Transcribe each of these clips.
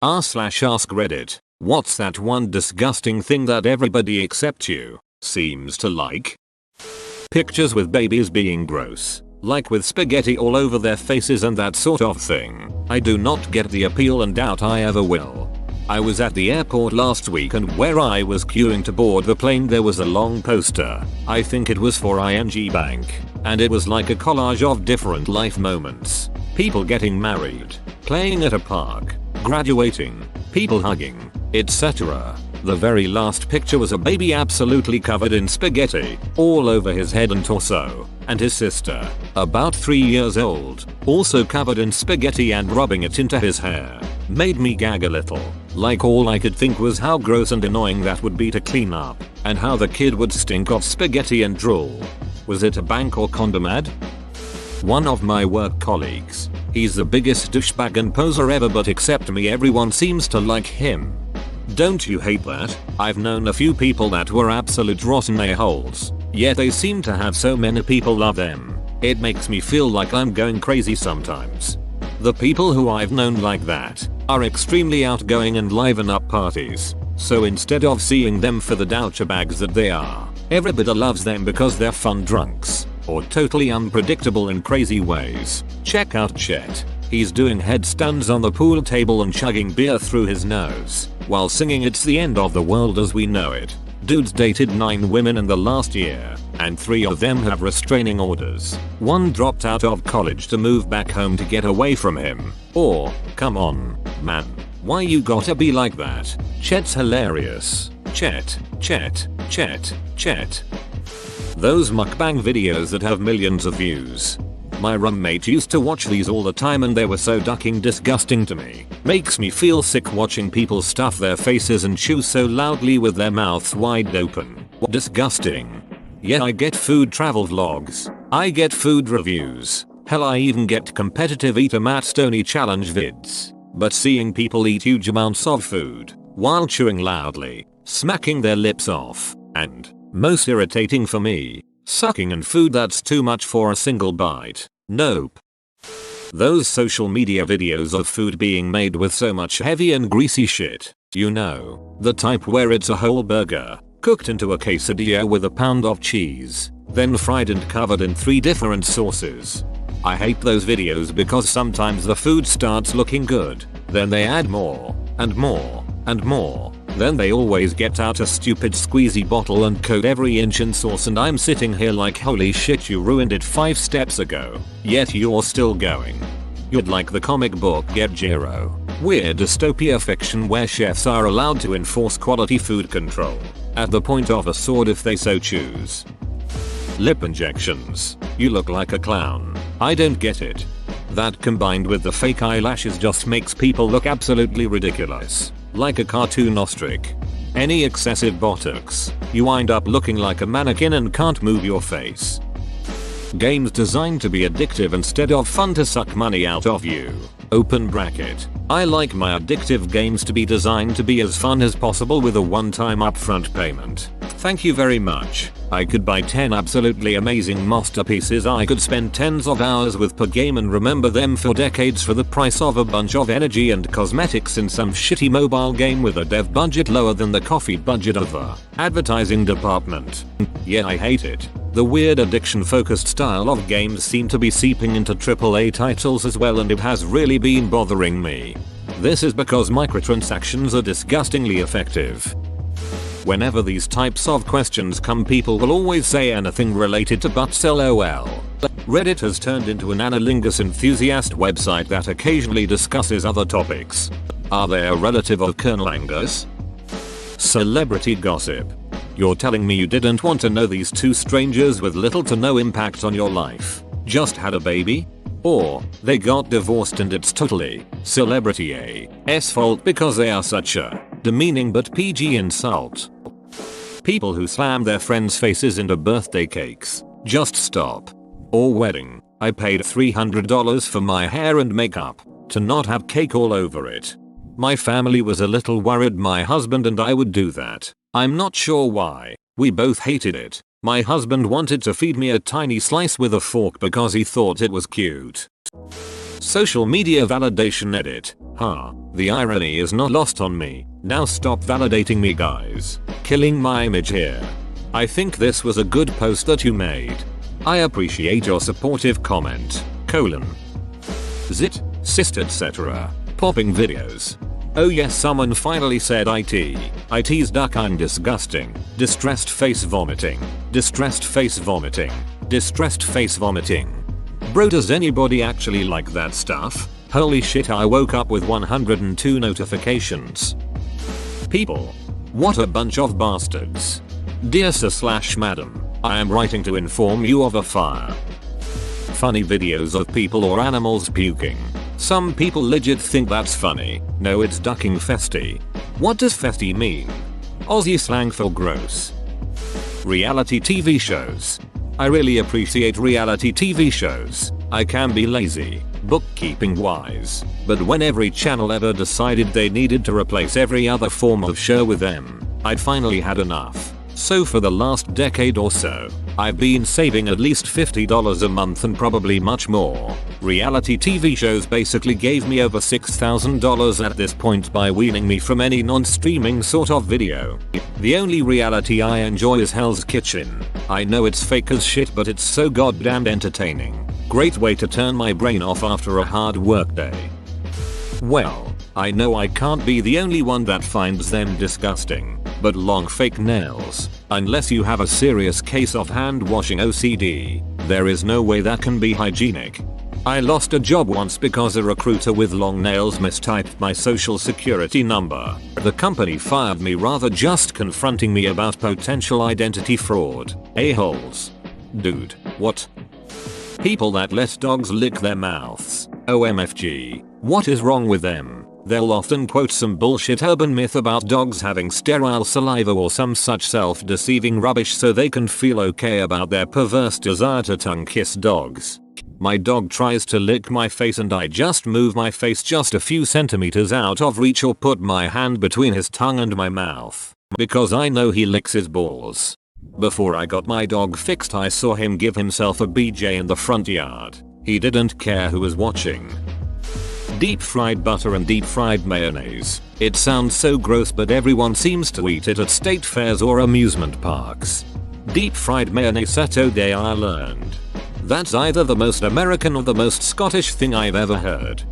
r/ask Reddit. What's that one disgusting thing that everybody except you seems to like? Pictures with babies being gross, like with spaghetti all over their faces and that sort of thing. I do not get the appeal and doubt I ever will. I was at the airport last week and where I was queuing to board the plane there was a long poster. I think it was for ING Bank. And it was like a collage of different life moments. People getting married, playing at a park, graduating, people hugging, etc. The very last picture was a baby absolutely covered in spaghetti, all over his head and torso, and his sister, about 3 years old, also covered in spaghetti and rubbing it into his hair. Made me gag a little, like all I could think was how gross and annoying that would be to clean up, and how the kid would stink of spaghetti and drool. Was it a bank or condom ad? One of my work colleagues, he's the biggest douchebag and poser ever but except me everyone seems to like him. Don't you hate that? I've known a few people that were absolute rotten a-holes, yet they seem to have so many people love them. It makes me feel like I'm going crazy sometimes. The people who I've known like that are extremely outgoing and liven up parties, so instead of seeing them for the douchebags that they are, everybody loves them because they're fun drunks, or totally unpredictable in crazy ways. Check out Chet. He's doing headstands on the pool table and chugging beer through his nose, while singing "It's the End of the World as We Know It." Dude's dated 9 women in the last year, and 3 of them have restraining orders. 1 dropped out of college to move back home to get away from him. Come on, man. Why you gotta be like that? Chet's hilarious. Chet. Those mukbang videos that have millions of views. My roommate used to watch these all the time and they were so ducking disgusting to me. Makes me feel sick watching people stuff their faces and chew so loudly with their mouths wide open. Disgusting. Yeah, I get food travel vlogs. I get food reviews. Hell, I even get competitive eater Matt Stoney challenge vids. But seeing people eat huge amounts of food while chewing loudly, smacking their lips off, and, most irritating for me, sucking in food that's too much for a single bite. Nope. Those social media videos of food being made with so much heavy and greasy shit. You know, the type where it's a whole burger, cooked into a quesadilla with a pound of cheese, then fried and covered in 3 different sauces. I hate those videos because sometimes the food starts looking good, then they add more, and more, and more. Then they always get out a stupid squeezy bottle and coat every inch in sauce and I'm sitting here like holy shit, you ruined it 5 steps ago, yet you're still going. You'd like the comic book Get Jiro. Weird dystopia fiction where chefs are allowed to enforce quality food control at the point of a sword if they so choose. Lip injections. You look like a clown. I don't get it. That combined with the fake eyelashes just makes people look absolutely ridiculous. Like a cartoon ostrich. Any excessive botox, you wind up looking like a mannequin and can't move your face. Games designed to be addictive instead of fun to suck money out of you. Open bracket. I like my addictive games to be designed to be as fun as possible with a one-time upfront payment. Thank you very much. I could buy 10 absolutely amazing masterpieces I could spend tens of hours with per game and remember them for decades for the price of a bunch of energy and cosmetics in some shitty mobile game with a dev budget lower than the coffee budget of the advertising department. Yeah, I hate it. The weird addiction-focused style of games seem to be seeping into AAA titles as well and it has really been bothering me. This is because microtransactions are disgustingly effective. Whenever these types of questions come, people will always say anything related to butts lol. Reddit has turned into an analingus enthusiast website that occasionally discusses other topics. Are they a relative of Colonel Angus? Celebrity gossip. You're telling me you didn't want to know these 2 strangers with little to no impact on your life just had a baby? Or they got divorced and it's totally Celebrity A's fault because they are such a demeaning but PG insult. People who slam their friends' faces into birthday cakes. Just stop. Or wedding. I paid $300 for my hair and makeup to not have cake all over it. My family was a little worried my husband and I would do that. I'm not sure why. We both hated it. My husband wanted to feed me a tiny slice with a fork because he thought it was cute. Social media validation edit. The irony is not lost on me. Now stop validating me, guys. Killing my image here. I think this was a good post that you made. I appreciate your supportive comment. Zit, cyst, etc. Popping videos. Oh yes, someone finally said IT's duck, I'm disgusting. Distressed face vomiting. Distressed face vomiting. Distressed face vomiting. Bro, does anybody actually like that stuff? Holy shit, I woke up with 102 notifications. People. What a bunch of bastards. Dear sir/madam, I am writing to inform you of a fire. Funny videos of people or animals puking. Some people legit think that's funny. No, it's ducking festy. What does festy mean? Aussie slang for gross. Reality TV shows. I really appreciate reality TV shows. I can be lazy, bookkeeping wise, but when every channel ever decided they needed to replace every other form of show with them, I'd finally had enough. So for the last decade or so, I've been saving at least $50 a month and probably much more. Reality TV shows basically gave me over $6,000 at this point by weaning me from any non-streaming sort of video. The only reality I enjoy is Hell's Kitchen. I know it's fake as shit, but it's so goddamn entertaining. Great way to turn my brain off after a hard work day. Well, I know I can't be the only one that finds them disgusting. But long fake nails, unless you have a serious case of hand washing OCD, there is no way that can be hygienic. I lost a job once because a recruiter with long nails mistyped my social security number. The company fired me rather just confronting me about potential identity fraud. A-holes. Dude, what? People that let dogs lick their mouths. OMFG. What is wrong with them? They'll often quote some bullshit urban myth about dogs having sterile saliva or some such self-deceiving rubbish so they can feel okay about their perverse desire to tongue kiss dogs. My dog tries to lick my face and I just move my face just a few centimeters out of reach or put my hand between his tongue and my mouth, because I know he licks his balls. Before I got my dog fixed, I saw him give himself a BJ in the front yard. He didn't care who was watching. Deep fried butter and deep fried mayonnaise. It sounds so gross, but everyone seems to eat it at state fairs or amusement parks. Deep fried mayonnaise today I learned. That's either the most American or the most Scottish thing I've ever heard.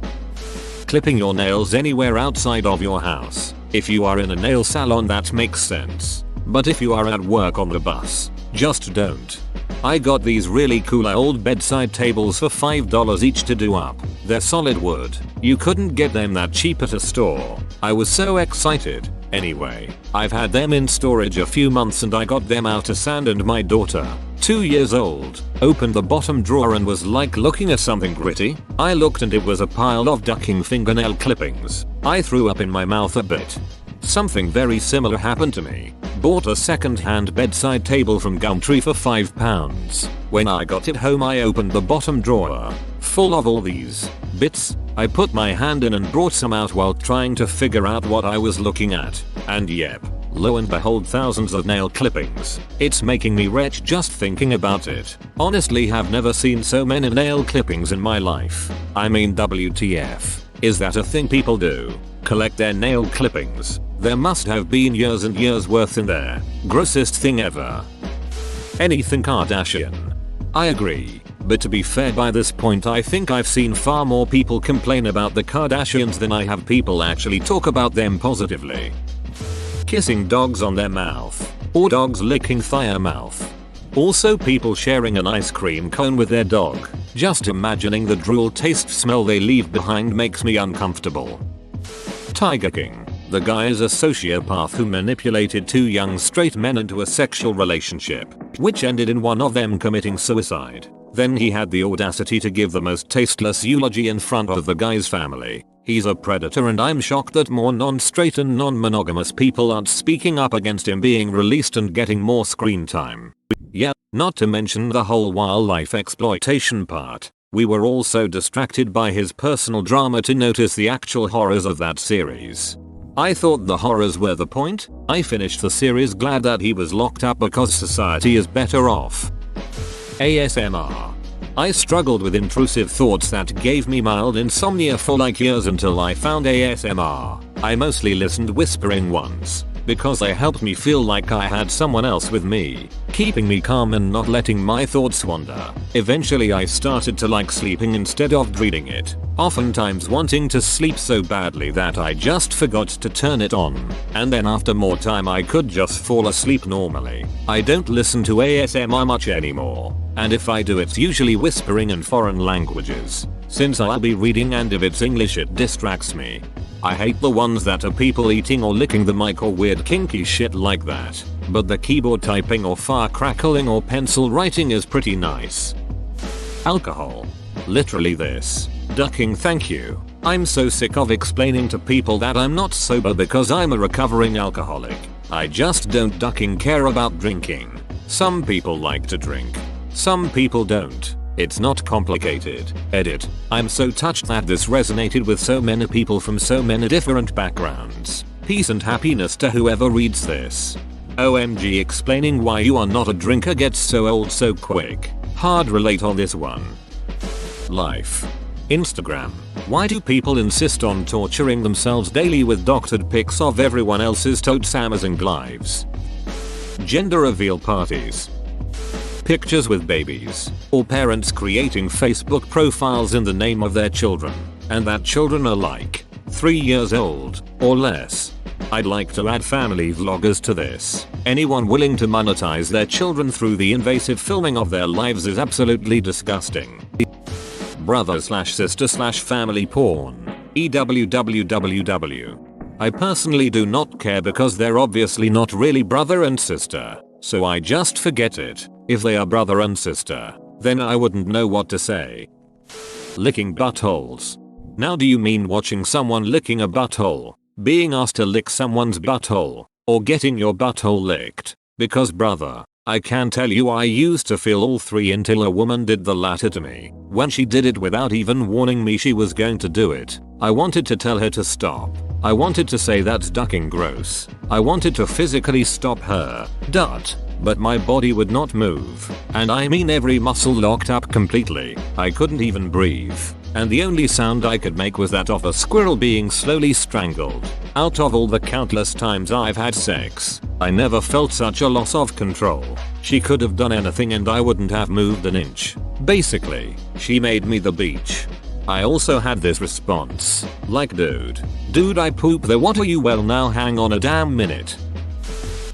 Clipping your nails anywhere outside of your house. If you are in a nail salon, that makes sense. But if you are at work on the bus, just don't. I got these really cool old bedside tables for $5 each to do up. They're solid wood. You couldn't get them that cheap at a store. I was so excited. Anyway, I've had them in storage a few months and I got them out to sand, and my daughter, 2 years old, opened the bottom drawer and was like looking at something gritty. I looked and it was a pile of ducking fingernail clippings. I threw up in my mouth a bit. Something very similar happened to me. Bought a second-hand bedside table from Gumtree for £5. When I got it home, I opened the bottom drawer, full of all these bits. I put my hand in and brought some out while trying to figure out what I was looking at. And yep, lo and behold, thousands of nail clippings. It's making me retch just thinking about it. Honestly, have never seen so many nail clippings in my life. I mean, WTF. Is that a thing people do? Collect their nail clippings? There must have been years and years worth in there. Grossest thing ever. Anything Kardashian. I agree. But to be fair, by this point I think I've seen far more people complain about the Kardashians than I have people actually talk about them positively. Kissing dogs on their mouth. Or dogs licking their mouth. Also, people sharing an ice cream cone with their dog. Just imagining the drool taste smell they leave behind makes me uncomfortable. Tiger King. The guy is a sociopath who manipulated 2 young straight men into a sexual relationship, which ended in one of them committing suicide. Then he had the audacity to give the most tasteless eulogy in front of the guy's family. He's a predator, and I'm shocked that more non-straight and non-monogamous people aren't speaking up against him being released and getting more screen time. Yeah, not to mention the whole wildlife exploitation part. We were all so distracted by his personal drama to notice the actual horrors of that series. I thought the horrors were the point. I finished the series glad that he was locked up because society is better off. ASMR. I struggled with intrusive thoughts that gave me mild insomnia for like years until I found ASMR. I mostly listened whispering once, because it helped me feel like I had someone else with me, keeping me calm and not letting my thoughts wander. Eventually I started to like sleeping instead of dreading it, oftentimes wanting to sleep so badly that I just forgot to turn it on, and then after more time I could just fall asleep normally. I don't listen to ASMR much anymore, and if I do it's usually whispering in foreign languages, since I'll be reading and if it's English it distracts me. I hate the ones that are people eating or licking the mic or weird kinky shit like that, but the keyboard typing or fire crackling or pencil writing is pretty nice. Alcohol. Literally this. Ducking, thank you. I'm so sick of explaining to people that I'm not sober because I'm a recovering alcoholic. I just don't ducking care about drinking. Some people like to drink. Some people don't. It's not complicated. Edit. I'm so touched that this resonated with so many people from so many different backgrounds. Peace and happiness to whoever reads this. OMG, explaining why you are not a drinker gets so old so quick. Hard relate on this one. Life. Instagram. Why do people insist on torturing themselves daily with doctored pics of everyone else's totes amazing lives? Gender reveal parties. Pictures with babies, or parents creating Facebook profiles in the name of their children, and that children are like 3 years old or less. I'd like to add family vloggers to this. Anyone willing to monetize their children through the invasive filming of their lives is absolutely disgusting. Brother/sister/family porn. EWWWW. I personally do not care because they're obviously not really brother and sister, so I just forget it. If they are brother and sister, then I wouldn't know what to say. Licking buttholes. Now do you mean watching someone licking a butthole, being asked to lick someone's butthole, or getting your butthole licked? Because brother, I can tell you I used to feel all three until a woman did the latter to me. When she did it without even warning me she was going to do it, I wanted to tell her to stop. I wanted to say that's ducking gross. I wanted to physically stop her. But my body would not move. And I mean every muscle locked up completely. I couldn't even breathe. And the only sound I could make was that of a squirrel being slowly strangled. Out of all the countless times I've had sex, I never felt such a loss of control. She could have done anything and I wouldn't have moved an inch. Basically, she made me the beach. I also had this response. Like dude I poop there, what are you? Well now hang on a damn minute.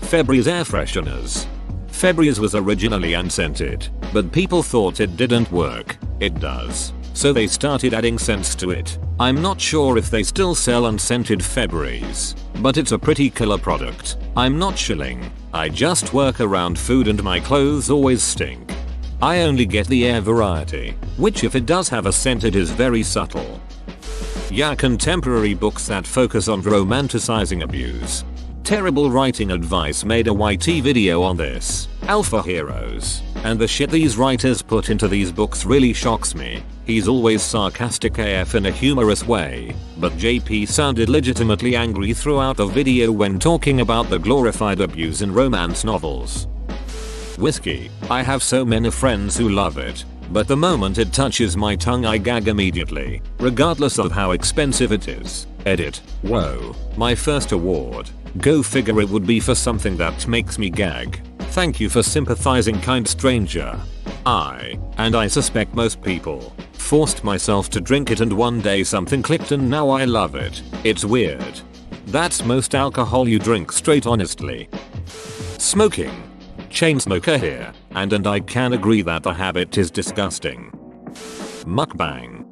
Febreze air fresheners. Febreze was originally unscented, but people thought it didn't work. It does. So they started adding scents to it. I'm not sure if they still sell unscented Febreze, but it's a pretty killer product. I'm not shilling. I just work around food and my clothes always stink. I only get the air variety, which if it does have a scent it is very subtle. Yeah, contemporary books that focus on romanticizing abuse. Terrible writing advice. Made a YT video on this. Alpha heroes. And the shit these writers put into these books really shocks me. He's always sarcastic AF in a humorous way, but JP sounded legitimately angry throughout the video when talking about the glorified abuse in romance novels. Whiskey. I have so many friends who love it, but the moment it touches my tongue I gag immediately, regardless of how expensive it is. Edit. Whoa. My first award. Go figure, it would be for something that makes me gag. Thank you for sympathizing, kind stranger. And I suspect most people, forced myself to drink it and one day something clicked and now I love it. It's weird. That's most alcohol you drink straight, honestly. Smoking. Chain smoker here, and I can agree that the habit is disgusting. Mukbang.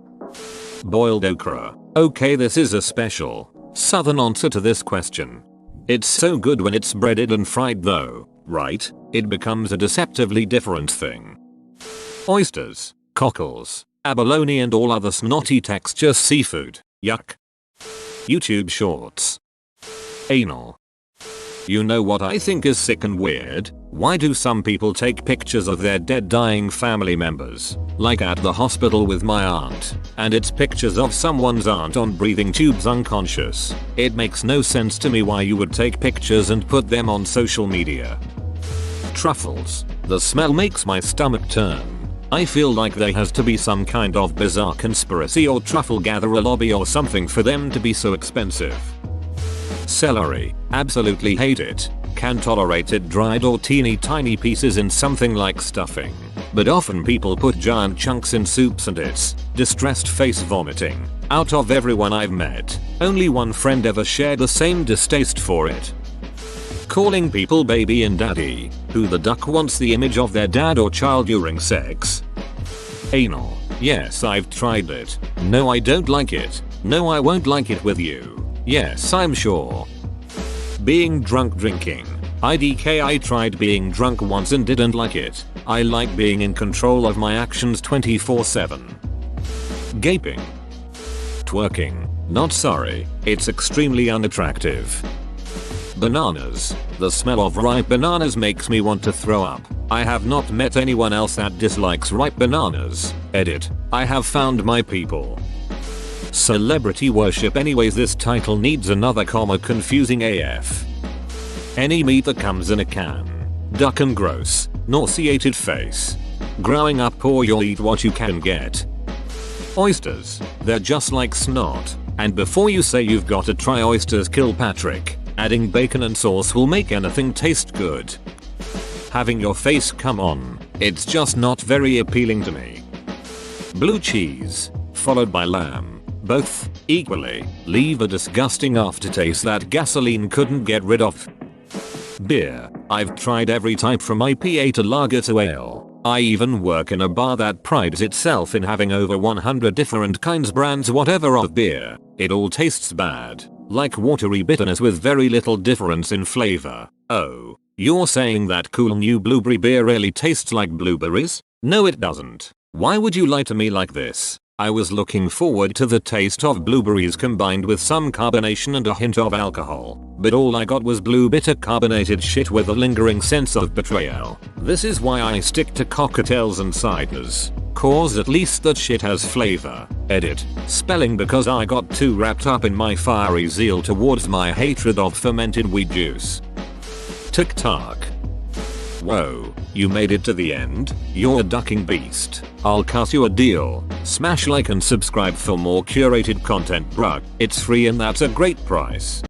Boiled okra. Okay, this is a special southern answer to this question. It's so good when it's breaded and fried though, right? It becomes a deceptively different thing. Oysters, cockles, abalone and all other snotty texture seafood. Yuck. YouTube shorts. Anal. You know what I think is sick and weird? Why do some people take pictures of their dead dying family members? Like at the hospital with my aunt, and it's pictures of someone's aunt on breathing tubes unconscious. It makes no sense to me why you would take pictures and put them on social media. Truffles. The smell makes my stomach turn. I feel like there has to be some kind of bizarre conspiracy or truffle gatherer lobby or something for them to be so expensive. Celery. Absolutely hate it. Can tolerate it dried or teeny tiny pieces in something like stuffing. But often people put giant chunks in soups and it's distressed face vomiting. Out of everyone I've met, only one friend ever shared the same distaste for it. Calling people baby and daddy. Who the duck wants the image of their dad or child during sex? Anal. Yes, I've tried it. No, I don't like it. No, I won't like it with you. Yes, I'm sure. Being drunk drinking. IDK, I tried being drunk once and didn't like it. I like being in control of my actions 24/7. Gaping. Twerking. Not sorry. It's extremely unattractive. Bananas. The smell of ripe bananas makes me want to throw up. I have not met anyone else that dislikes ripe bananas. Edit. I have found my people. Celebrity worship. Anyways, this title needs another comma. Confusing AF. Any meat that comes in a can. Duck and gross. Nauseated face. Growing up poor, you'll eat what you can get. Oysters. They're just like snot. And before you say you've got to try oysters, Kilpatrick. Adding bacon and sauce will make anything taste good. Having your face come on. It's just not very appealing to me. Blue cheese. Followed by lamb. Both, equally, leave a disgusting aftertaste that gasoline couldn't get rid of. Beer. I've tried every type from IPA to lager to ale. I even work in a bar that prides itself in having over 100 different kinds, brands, whatever of beer. It all tastes bad. Like watery bitterness with very little difference in flavor. Oh, you're saying that cool new blueberry beer really tastes like blueberries? No, it doesn't. Why would you lie to me like this? I was looking forward to the taste of blueberries combined with some carbonation and a hint of alcohol, but all I got was blue bitter carbonated shit with a lingering sense of betrayal. This is why I stick to cocktails and ciders. Cause at least that shit has flavor. Edit. Spelling because I got too wrapped up in my fiery zeal towards my hatred of fermented wheat juice. TikTok. Whoa, you made it to the end? You're a ducking beast. I'll cut you a deal. Smash like and subscribe for more curated content, bruh. It's free and that's a great price.